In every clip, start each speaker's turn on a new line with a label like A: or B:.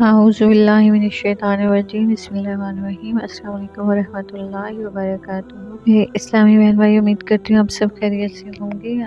A: अऊज़ुबिल्लाहिमिनश्शैतानिर्रजीम बिस्मिल्लाहिर्रहमानिर्रहीम अस्सलाम वालेकुम वरहमतुल्लाहि वबरकातुहू। इस्लामी बहन भाई, उम्मीद करती हूँ आप सब खैरियत से होंगे।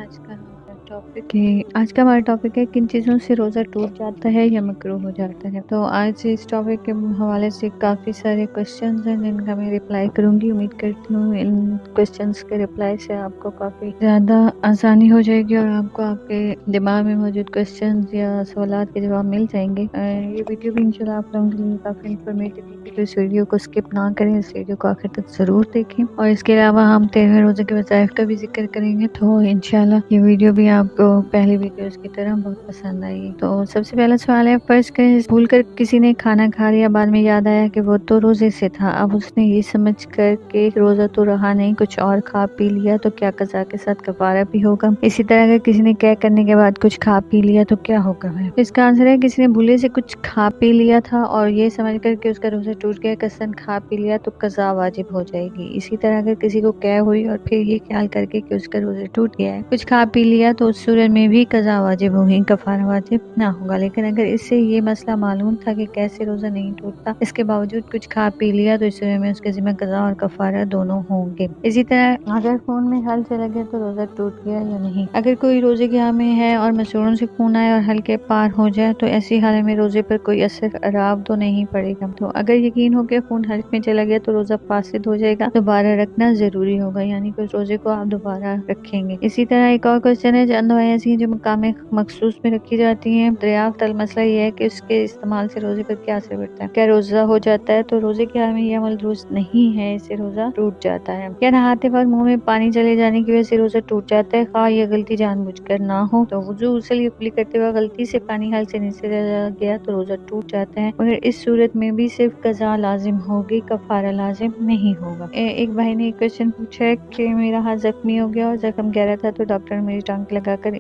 A: आज का हमारा टॉपिक है किन चीज़ों से रोज़ा टूट जाता है या मकरूह हो जाता है। तो आज इस टॉपिक के हवाले से काफ़ी सारे क्वेश्चंस हैं जिनका मैं रिप्लाई करूँगी। उम्मीद करती हूँ इन क्वेश्चंस के रिप्लाई से आपको काफ़ी ज़्यादा आसानी हो जाएगी और आपको आपके दिमाग में मौजूद क्वेश्चंस या सवालात के जवाब मिल जाएंगे। ये वीडियो भी इंशाल्लाह आप लोगों के लिए काफ़ी इंफॉर्मेटिव होगी, तो इस वीडियो को स्किप ना करें, इस वीडियो को आखिर तक ज़रूर देखें। और इसके अलावा हम 13वें रोज़े के वज़ाइफ का भी जिक्र करेंगे, तो इंशाल्लाह ये वीडियो भी आपको पहली वीडियोस की तरह बहुत पसंद आएगी। तो सबसे पहला सवाल है, फर्ज करें भूल कर किसी ने खाना खा लिया, बाद में याद आया कि वो तो रोज़े से था। अब उसने ये समझ कर के रोज़ा तो रहा नहीं, कुछ और खा पी लिया, तो क्या कज़ा के साथ कफ़ारा भी होगा? इसी तरह अगर किसी ने कह करने के बाद कुछ खा पी लिया तो क्या होगा? इसका आंसर है, किसी ने भूले से कुछ खा पी लिया था और ये समझ कर के उसका रोज़ा टूट गया, कसम खा पी लिया, तो कज़ा वाजिब हो जाएगी। इसी तरह अगर किसी को कह हुई और फिर ये ख्याल करके कि उसका रोज़ा टूट गया है, कुछ खा पी लिया, तो उस सूरत में भी कज़ा वाजिब होगी, कफ़ारा वाजिब ना होगा। लेकिन अगर इससे ये मसला मालूम था कि कैसे रोज़ा नहीं टूटता, इसके बावजूद कुछ खा पी लिया, तो इस सूरत में उसके ज़िम्मे कज़ा और कफ़ारा दोनों होंगे। इसी तरह अगर खून में हल चला गया तो रोज़ा टूट गया या नहीं। अगर कोई रोज़े के हामिल है और मसूड़ों से खून आए और हल्के पार हो जाए, तो ऐसी हालत में रोज़े पर कोई असर अराब तो नहीं पड़ेगा। तो अगर यकीन हो गया खून हल्क में चला गया तो रोज़ा फासिद हो जाएगा, दोबारा रखना ज़रूरी होगा, यानी कि उस रोज़े को आप दोबारा रखेंगे। इसी तरह एक और क्वेश्चन है, चंद दवाएं ऐसी हैं जो मकाम मखसूस में रखी जाती हैं, दरियाफ्त। मसला ये है कि उसके इस्तेमाल से रोज़े पर क्या असर पड़ता है, क्या रोज़ा हो जाता है? तो रोज़े के हाल में यह अमल दुरुस्त नहीं है, इससे रोज़ा टूट जाता है। क्या नहाते वक्त मुंह में पानी चले जाने की वजह से रोज़ा टूट जाता है, खा यह गलती जानबूझकर ना हो? तो वुज़ू गुस्ल या कुली करते वक्त गलती से पानी हल से नीचे चला गया तो रोज़ा टूट जाता है, मगर इस सूरत में भी सिर्फ कज़ा लाजिम होगी, कफ़ारा लाजिम नहीं होगा। एक भाई ने क्वेश्चन पूछा है कि मेरा हाथ जख्मी हो गया और जख्म गहरा था, तो डॉक्टर ने मेरी टांग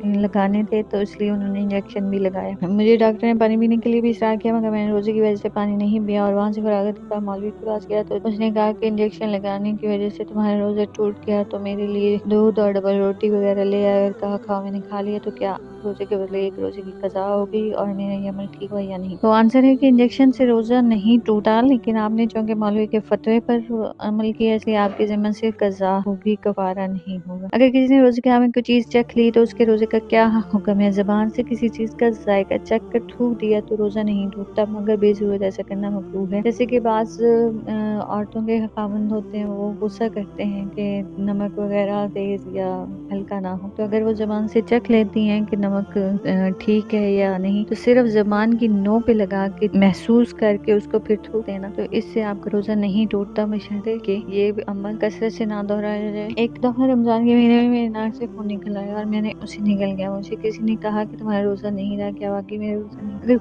A: लगाने थे, तो इसलिए उन्होंने इंजेक्शन भी लगाया। मुझे डॉक्टर ने पानी पीने के लिए भी इशरार किया, मगर मैंने रोज़े की वजह से पानी नहीं पिया और वहाँ से फरागत के बाद मौलवी के पास गया, तो उसने कहा कि इंजेक्शन लगाने की वजह से तुम्हारा रोज़ा टूट गया, तो मेरे लिए दूध और डबल रोटी वगैरह ले आया। कहा खाओ, मैंने खा लिया, तो क्या रोज़े के बदले एक रोज़े की कज़ा होगी और मेरा ये अमल ठीक हुआ या नहीं? तो आंसर है कि इंजेक्शन से रोज़ा नहीं टूटा, लेकिन आपने चूंकि मौलवी के फतवे पर अमल किया, इसलिए आपके ज़िम्मे सिर्फ कज़ा होगी, कफ़ारा नहीं होगा। अगर किसी ने रोज़े के हाल में कोई चीज़ चख ली तो उसके रोज़े का क्या हुक्म है? ज़बान से किसी चीज़ का जायका चख कर थूक दिया तो रोज़ा नहीं टूटता, मगर बेज़रूरत ऐसा करना मकरूह है। जैसे कि बाज़ औरतों के खावंद होते हैं, वो गुस्सा करते हैं कि नमक वगैरह तेज़ या हल्का ना हो, तो अगर वो ज़बान से चख लेती हैं कि नमक ठीक है या नहीं, तो सिर्फ ज़बान की नोक पे लगा के महसूस करके उसको फिर थूक देना, तो इससे आपका रोज़ा नहीं टूटता, बशर्ते कि ये अमल कसरत से ना दोहराया जाए। एक दफ़ा रमज़ान के महीने में मेरी नाक से खून निकल आया और मैंने उसे निकल गया। मुझे किसी ने कहा कि तुम्हारा रोज़ा नहीं रहा, क्या वाकई मेरा रोज़ा नहीं? अगर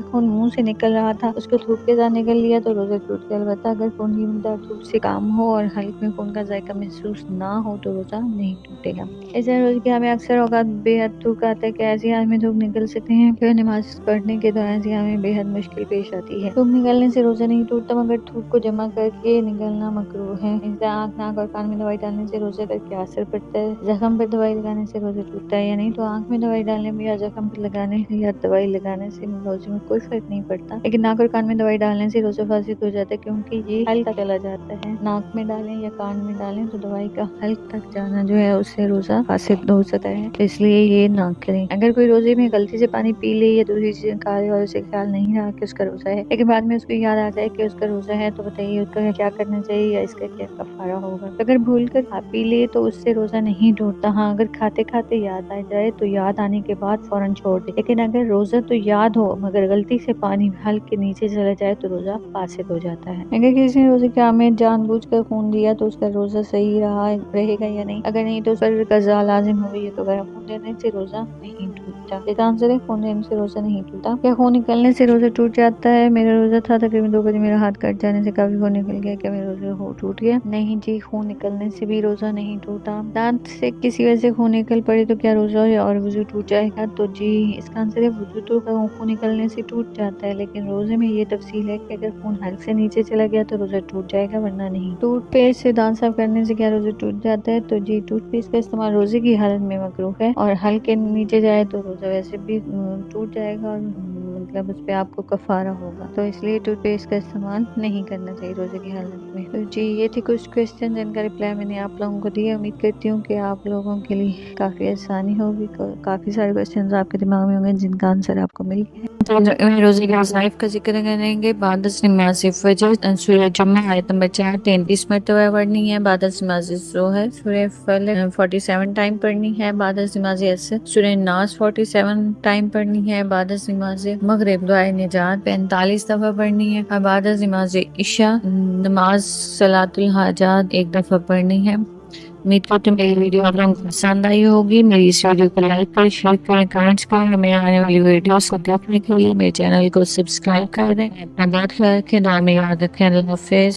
A: खून मुंह से निकल रहा था, उसको थूक के साथ निकल लिया तो रोज़ा टूट गया। अलबत्ता अगर खून की मिकदार थूक से कम हो और हल्क में खून का जायका महसूस ना हो तो रोज़ा नहीं टूटेगा। ऐसे रोज़े के हमें अक्सर औकात बेहद थूक आता है कि ऐसी हाल में थूक निकल सकते हैं, फिर नमाज पढ़ने के दौरान ऐसी हमें बेहद मुश्किल पेश आती है। थूक निकलने से रोज़ा नहीं टूटता, मगर थूक को जमा करके निकलना मकरूह है। इस आँख, नाक और कान में दवाई डालने से रोज़े पर क्या असर पड़ता है? जख्म पर दवाई लगाने से रोज़ा टूटता है या नहीं? तो आँख में दवाई डालने में या जख्म पर लगाने से या दवाई लगाने से रोज़े में कोई फर्क नहीं पड़ता, लेकिन नाक और कान में दवाई डालने से रोज़ा फासिद हो जाता है, क्योंकि ये हल्क चला जाता है। नाक में डालें या कान में डालें तो दवाई का हल्क तक जाना जो है उससे रोज़ा फासिद हो सकता है, तो इसलिए ये ना करें। अगर कोई रोज़े में गलती से पानी पी ले या दूसरी चीज़ें खा ले और उसे ख्याल नहीं रहा कि उसका रोज़ा है, लेकिन बाद में उसको याद आ जाए कि उसका रोज़ा है, तो बताइए उसका क्या करना चाहिए या इसका क्या कफ़ारा होगा? अगर भूल कर खा पी ले तो उससे रोज़ा नहीं टूटता। हाँ, अगर खाते खाते याद आ जाए तो याद आने के बाद फौरन छोड़ दे, लेकिन अगर रोज़ा तो याद हो मगर गलती से पानी हल्क के नीचे चला जाए तो रोज़ा फासिद हो जाता है। अगर किसी ने रोज़े के में जानबूझकर खून दिया तो उसका रोज़ा सही रहेगा या नहीं? अगर नहीं तो उस पर कज़ा लाजिम होगी, तो खून देने से रोज़ा नहीं टूटता। इसका आंसर है, खून देने से रोज़ा नहीं टूटता। क्या खून निकलने से रोज़ा टूट जाता है? मेरा रोज़ा था, तकरीबन 2 बजे मेरा हाथ कट जाने से काफ़ी खून निकल गया, क्या मेरा रोज़ा टूट गया? नहीं जी, खून निकलने से भी रोज़ा नहीं टूटा। दांत से किसी वजह से खून निकल पड़े तो क्या रोज़ा और वुज़ू टूट जाएगा? तो जी, इसका आंसर है, वुज़ू तो खून निकलने से टूट जाता है, लेकिन रोज़े में ये तफसील है कि अगर खून हल्क से नीचे चला गया तो रोज़ा टूट जाएगा, वरना नहीं। टूथपेस्ट से दांत साफ करने से क्या रोज़ा टूट जाता है? तो जी, टूथपेस्ट का इस्तेमाल रोज़े की हालत में मकरूह है, और हल्क के नीचे जाए तो रोज़ा वैसे भी टूट जाएगा और مطلب اس پہ آپ کو کفارہ ہوگا، تو اس لیے ٹوتھ پیسٹ کا استعمال نہیں کرنا چاہیے روزے کی حالت میں۔ تو جی یہ تھی کچھ کوشچن جن کا رپلائی میں نے آپ لوگوں کو دیا۔ امید کرتی ہوں کہ آپ لوگوں کے لیے کافی آسانی ہوگی، کافی سارے کوشچنز آپ کے دماغ میں ہوں گے جن کا آنسر آپ کو مل گیا ہے۔ روزے کے وظائف کا ذکر کریں گے۔ بعد از نماز فجر سورہ جمعہ آیت نمبر 4 33 مرتبہ پڑھنی ہے۔ بعد از نماز ظہر سورہ فلق 47 ٹائم پڑھنی ہے۔ بعد از نماز عصر سورہ ناس 47 ٹائم پڑھنی ہے۔ بعد از نماز مغرب دعائے نجات 45 دفعہ پڑھنی ہے۔ اور بعد از نماز عشاء نماز صلاۃ الحاجات 1 دفعہ پڑھنی ہے۔ امید کرتی ہوں میری ویڈیو آپ لوگوں کو پسند آئی ہوگی۔ میری اس ویڈیو کو لائک کریں، شیئر کریں، کمنٹس کریں۔ ہمیں آنے والی ویڈیوز کو دیکھنے کے لیے میرے چینل کو سبسکرائب کر دیں۔ اپنا بہت خیال رکھیں، دعا میں یاد رکھیں۔ اللہ حافظ۔